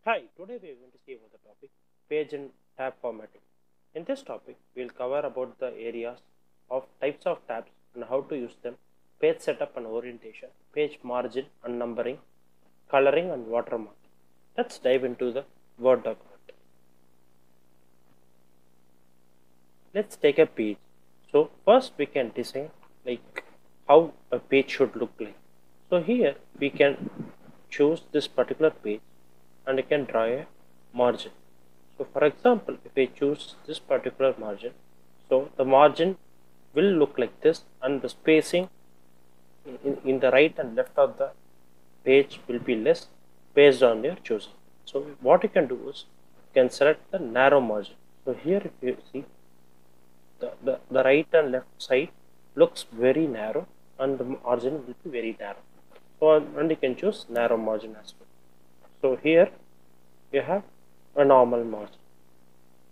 Hi, today we are going to see about the topic page and tab formatting. In this topic, we'll cover about the areas of types of tabs and how to use them, page setup and orientation, page margin and numbering, coloring and watermark. Let's dive into the Word document. Let's take a page. So first we can design like how a page should look like. So here we can choose this particular page and I can draw a margin. So for example, if I choose this particular margin, so the margin will look like this and the spacing in the right and left of the page will be less based on your choosing. So what you can do is you can select the narrow margin. So here if you see the right and left side looks very narrow and the margin will be very narrow. So and you can choose narrow margin as well. So here you have a normal margin.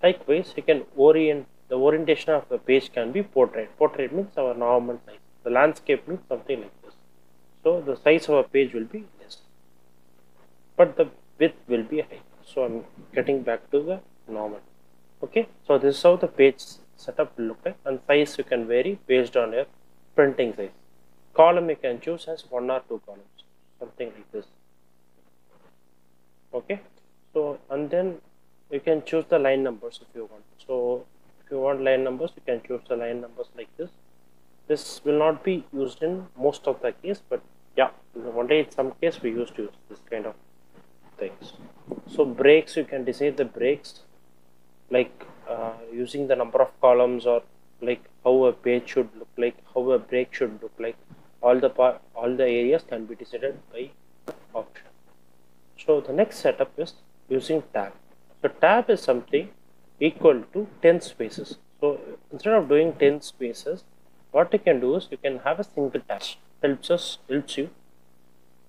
Likewise, you can orient the orientation of the page can be portrait. Portrait means our normal size. The landscape means something like this. So the size of a page will be less, but the width will be high. So I'm getting back to the normal. Okay, so this is how the page setup will look like, and size you can vary based on your printing size. Column you can choose as 1 or 2 columns, something like this. Okay, so and then you can choose the line numbers if you want. So if you want line numbers, you can choose the line numbers like this. This will not be used in most of the case, but yeah, one day in some case we used to use this kind of things. So breaks, you can decide the breaks like using the number of columns or like how a page should look like, how a break should look like. All the areas can be decided by option. So the next setup is using tab. So tab is something equal to 10 spaces. So instead of doing 10 spaces, what you can do is you can have a single tab. Helps you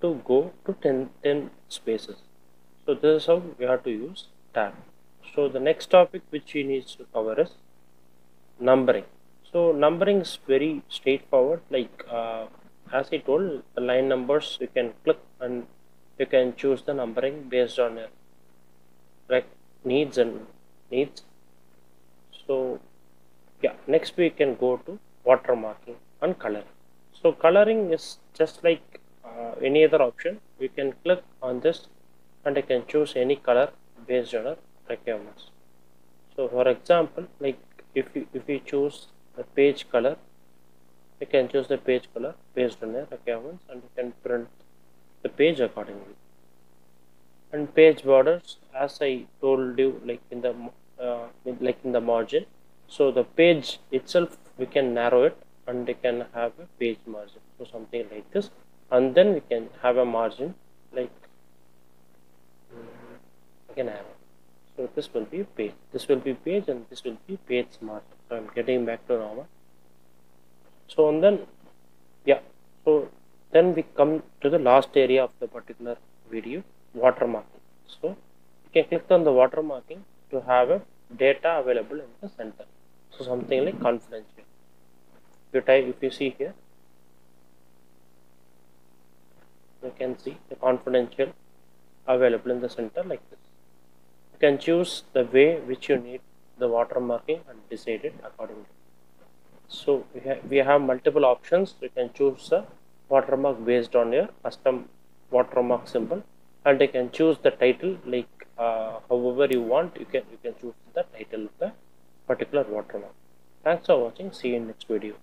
to go to 10 spaces. So this is how we have to use tab. So the next topic which we need to cover is numbering. So numbering is very straightforward. Like as I told, the line numbers you can click and you can choose the numbering based on your like needs. So yeah, next we can go to watermarking and coloring. So coloring is just like any other option. We can click on this and I can choose any color based on our requirements. So for example, like if you choose the page color, you can choose the page color based on your requirements and you can print the page accordingly. And page borders, as I told you, like in the margin. So the page itself we can narrow it and we can have a page margin. So something like this, and then we can have a margin like we can have. So this will be page. This will be page, and this will be page margin. So I'm getting back to normal. So and then yeah. So then we come to the last area of the particular video, watermarking. So you can click on the watermarking to have a data available in the center. So something like confidential. If you see here, you can see the confidential available in the center like this. You can choose the way which you need the watermarking and decide it accordingly. So we have multiple options. You can choose the watermark based on your custom watermark symbol, and you can choose the title like however you want. You can choose the title of the particular watermark. Thanks for watching. See you in next video.